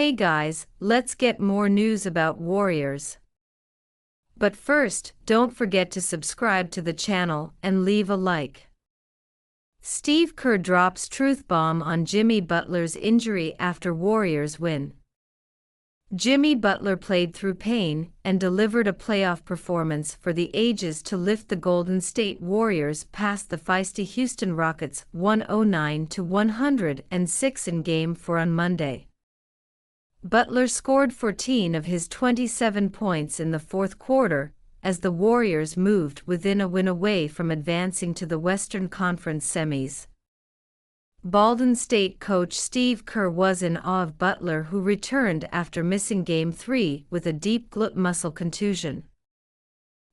Hey guys, let's get more news about Warriors. But first, don't forget to subscribe to the channel and leave a like. Steve Kerr drops truth bomb on Jimmy Butler's injury after Warriors win. Jimmy Butler played through pain and delivered a playoff performance for the ages to lift the Golden State Warriors past the feisty Houston Rockets 109-106 in Game 4 on Monday. Butler scored 14 of his 27 points in the fourth quarter, as the Warriors moved within a win away from advancing to the Western Conference semis. Golden State coach Steve Kerr was in awe of Butler, who returned after missing Game 3 with a deep glute muscle contusion.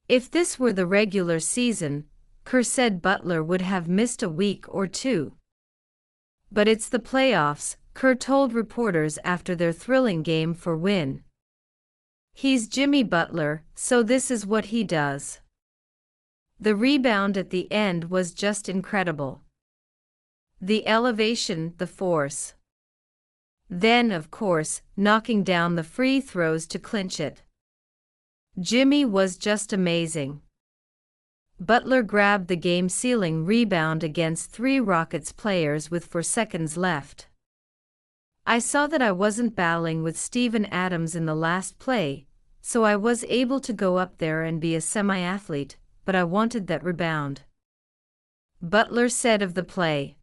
If this were the regular season, Kerr said Butler would have missed a week or two. But it's the playoffs, Kerr told reporters after their thrilling Game 4 win. He's Jimmy Butler, so this is what he does. The rebound at the end was just incredible. The elevation, the force. Then, of course, knocking down the free throws to clinch it. Jimmy was just amazing. Butler grabbed the game-sealing rebound against 3 Rockets players with 4 seconds left. I saw that I wasn't battling with Steven Adams in the last play, so I was able to go up there and be a semi-athlete, but I wanted that rebound. Butler said of the play.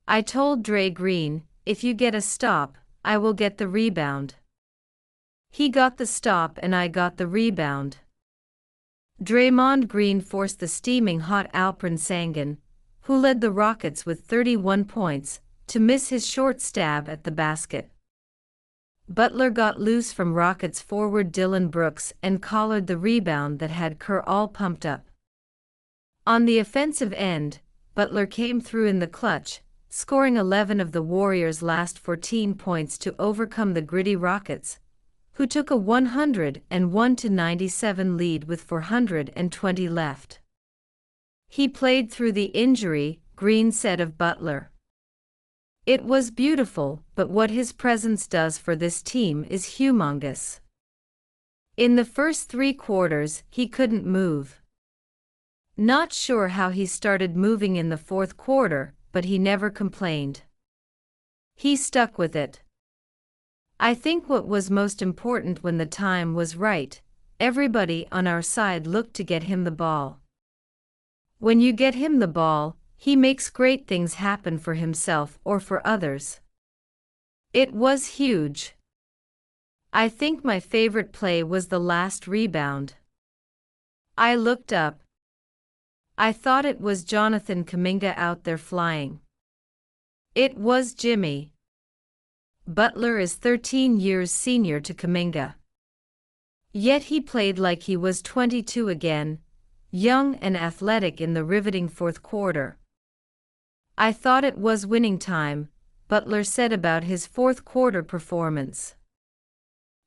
I told Dre Green, if you get a stop, I will get the rebound. He got the stop and I got the rebound. Draymond Green forced the steaming hot Alperen Sengun, who led the Rockets with 31 points, to miss his short stab at the basket. Butler got loose from Rockets forward Dillon Brooks and collared the rebound that had Kerr all pumped up. On the offensive end, Butler came through in the clutch, scoring 11 of the Warriors' last 14 points to overcome the gritty Rockets, who took a 101-97 lead with 420 left. He played through the injury, Green said of Butler. It was beautiful, but what his presence does for this team is humongous. In the first 3 quarters, he couldn't move. Not sure how he started moving in the fourth quarter, but he never complained. He stuck with it. I think what was most important when the time was right, everybody on our side looked to get him the ball. When you get him the ball, he makes great things happen for himself or for others. It was huge. I think my favorite play was the last rebound. I looked up. I thought it was Jonathan Kuminga out there flying. It was Jimmy. Butler is 13 years senior to Kuminga. Yet he played like he was 22 again, young and athletic in the riveting fourth quarter. I thought it was winning time, Butler said about his fourth quarter performance.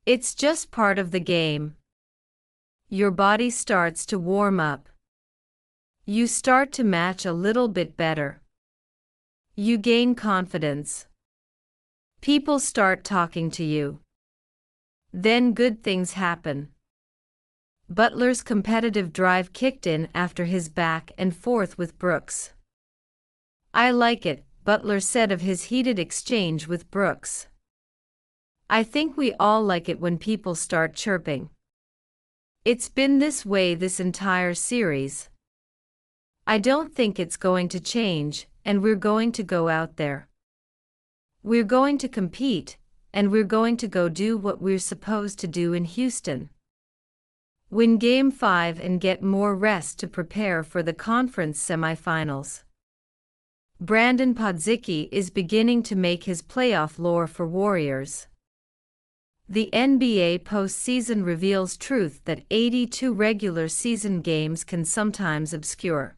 It's just part of the game. Your body starts to warm up. You start to match a little bit better. You gain confidence. People start talking to you. Then good things happen. Butler's competitive drive kicked in after his back and forth with Brooks. I like it, Butler said of his heated exchange with Brooks. I think we all like it when people start chirping. It's been this way this entire series. I don't think it's going to change, and we're going to go out there. We're going to compete, and we're going to go do what we're supposed to do in Houston. Win Game 5 and get more rest to prepare for the conference semifinals. Brandon Podziemski is beginning to make his playoff lore for Warriors. The NBA postseason reveals truth that 82 regular season games can sometimes obscure.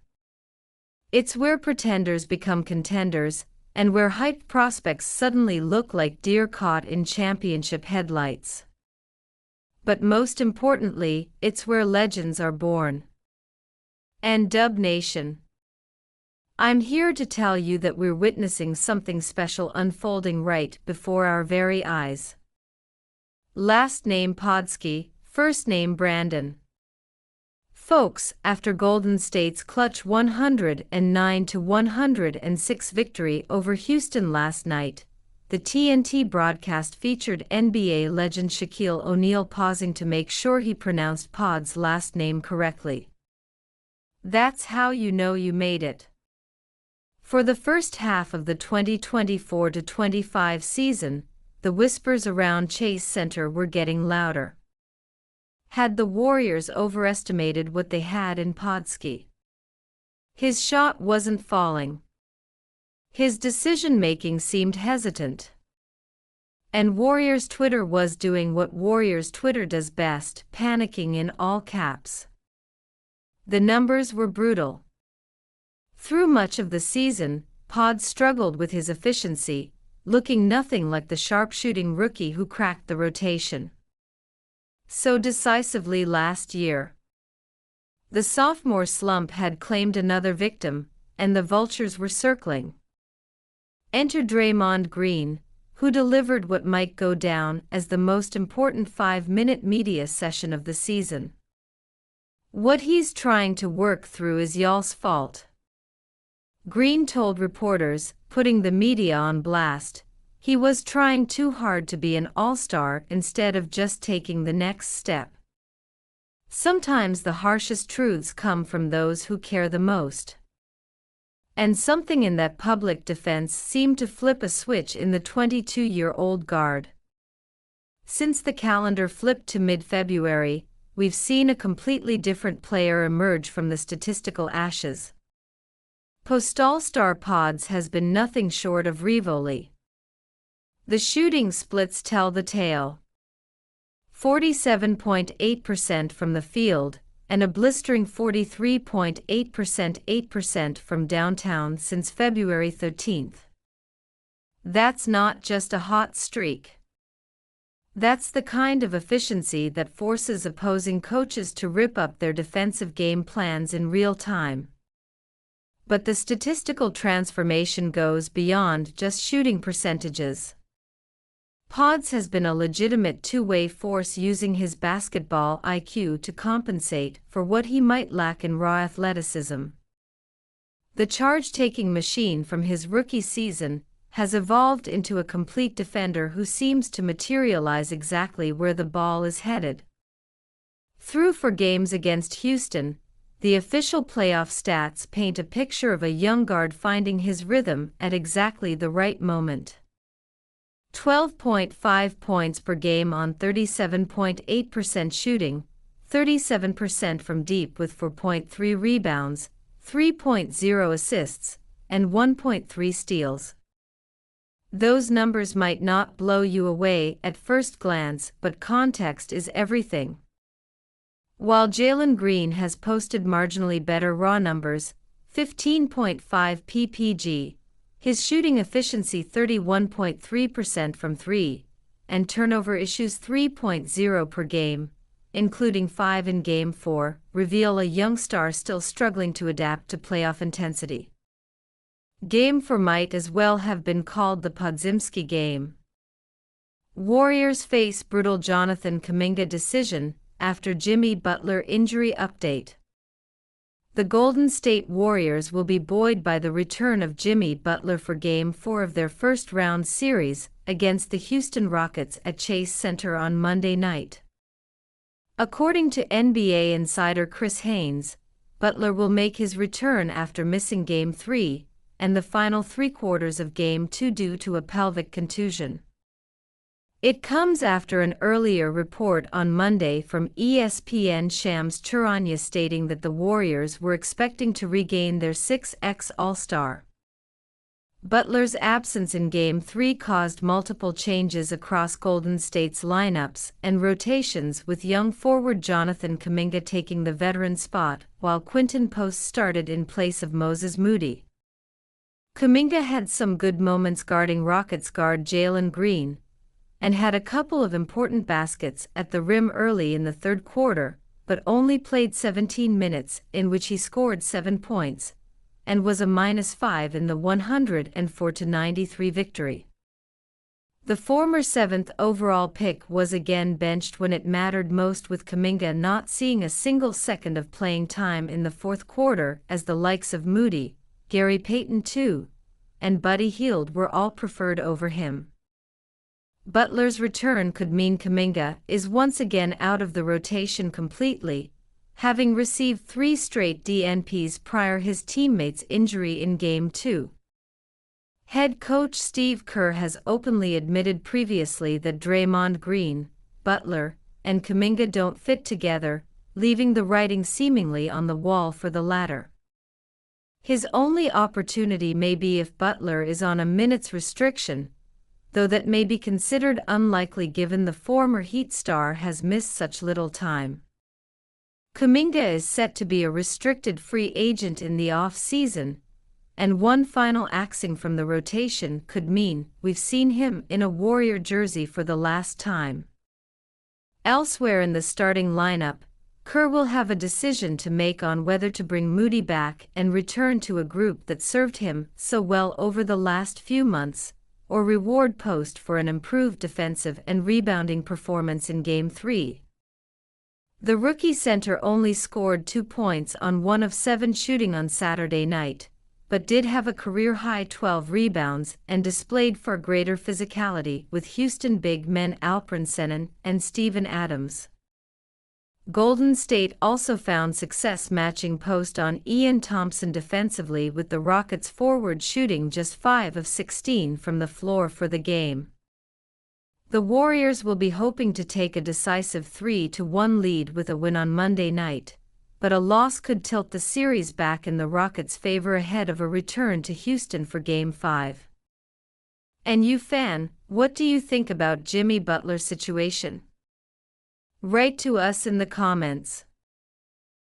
It's where pretenders become contenders, and where hyped prospects suddenly look like deer caught in championship headlights. But most importantly, it's where legends are born. And Dub Nation. I'm here to tell you that we're witnessing something special unfolding right before our very eyes. Last name Podsky, first name Brandon. Folks, after Golden State's clutch 109-106 victory over Houston last night, the TNT broadcast featured NBA legend Shaquille O'Neal pausing to make sure he pronounced Pod's last name correctly. That's how you know you made it. For the first half of the 2024-25 season, the whispers around Chase Center were getting louder. Had the Warriors overestimated what they had in Podsky? His shot wasn't falling. His decision-making seemed hesitant. And Warriors Twitter was doing what Warriors Twitter does best, panicking in all caps. The numbers were brutal. Through much of the season, Pod struggled with his efficiency, looking nothing like the sharpshooting rookie who cracked the rotation so decisively last year. The sophomore slump had claimed another victim, and the vultures were circling. Enter Draymond Green, who delivered what might go down as the most important 5-minute media session of the season. What he's trying to work through is y'all's fault, Green told reporters, putting the media on blast. He was trying too hard to be an all-star instead of just taking the next step. Sometimes the harshest truths come from those who care the most. And something in that public defense seemed to flip a switch in the 22-year-old guard. Since the calendar flipped to mid-February, we've seen a completely different player emerge from the statistical ashes. Post All-Star Pods has been nothing short of Rivoli. The shooting splits tell the tale. 47.8% from the field, and a blistering 43.8% 8% from downtown since February 13th. That's not just a hot streak. That's the kind of efficiency that forces opposing coaches to rip up their defensive game plans in real time. But the statistical transformation goes beyond just shooting percentages. Pods has been a legitimate two-way force, using his basketball IQ to compensate for what he might lack in raw athleticism. The charge-taking machine from his rookie season has evolved into a complete defender who seems to materialize exactly where the ball is headed. Through 4 games against Houston, the official playoff stats paint a picture of a young guard finding his rhythm at exactly the right moment. 12.5 points per game on 37.8% shooting, 37% from deep with 4.3 rebounds, 3.0 assists, and 1.3 steals. Those numbers might not blow you away at first glance, but context is everything. While Jalen Green has posted marginally better raw numbers, 15.5 ppg, his shooting efficiency 31.3% from 3, and turnover issues 3.0 per game, including 5 in Game 4, reveal a young star still struggling to adapt to playoff intensity. Game 4 might as well have been called the Podzimski game. Warriors face brutal Jonathan Kuminga decision after Jimmy Butler injury update. The Golden State Warriors will be buoyed by the return of Jimmy Butler for Game 4 of their first-round series against the Houston Rockets at Chase Center on Monday night. According to NBA insider Chris Haynes, Butler will make his return after missing Game 3 and the final 3 quarters of Game 2 due to a pelvic contusion. It comes after an earlier report on Monday from ESPN Shams Charania stating that the Warriors were expecting to regain their 6x All-Star. Butler's absence in Game 3 caused multiple changes across Golden State's lineups and rotations, with young forward Jonathan Kuminga taking the veteran spot while Quinten Post started in place of Moses Moody. Kuminga had some good moments guarding Rockets guard Jalen Green, and had a couple of important baskets at the rim early in the third quarter, but only played 17 minutes, in which he scored 7 points, and was a -5 in the 104-93 victory. The former 7th overall pick was again benched when it mattered most, with Kuminga not seeing a single second of playing time in the fourth quarter, as the likes of Moody, Gary Payton II, and Buddy Hield were all preferred over him. Butler's return could mean Kuminga is once again out of the rotation completely, having received 3 straight DNPs prior his teammate's injury in Game 2. Head coach Steve Kerr has openly admitted previously that Draymond Green, Butler, and Kuminga don't fit together, leaving the writing seemingly on the wall for the latter. His only opportunity may be if Butler is on a minutes restriction, though that may be considered unlikely given the former Heat star has missed such little time. Kuminga is set to be a restricted free agent in the off-season, and one final axing from the rotation could mean we've seen him in a Warrior jersey for the last time. Elsewhere in the starting lineup, Kerr will have a decision to make on whether to bring Moody back and return to a group that served him so well over the last few months, or reward Post for an improved defensive and rebounding performance in Game 3. The rookie center only scored 2 points on 1 of 7 shooting on Saturday night, but did have a career-high 12 rebounds and displayed far greater physicality with Houston big men Alperen Sengun and Steven Adams. Golden State also found success matching Post on Ian Thompson defensively, with the Rockets forward shooting just 5 of 16 from the floor for the game. The Warriors will be hoping to take a decisive 3-1 lead with a win on Monday night, but a loss could tilt the series back in the Rockets' favor ahead of a return to Houston for Game 5. And you fan, what do you think about Jimmy Butler's situation? Write to us in the comments.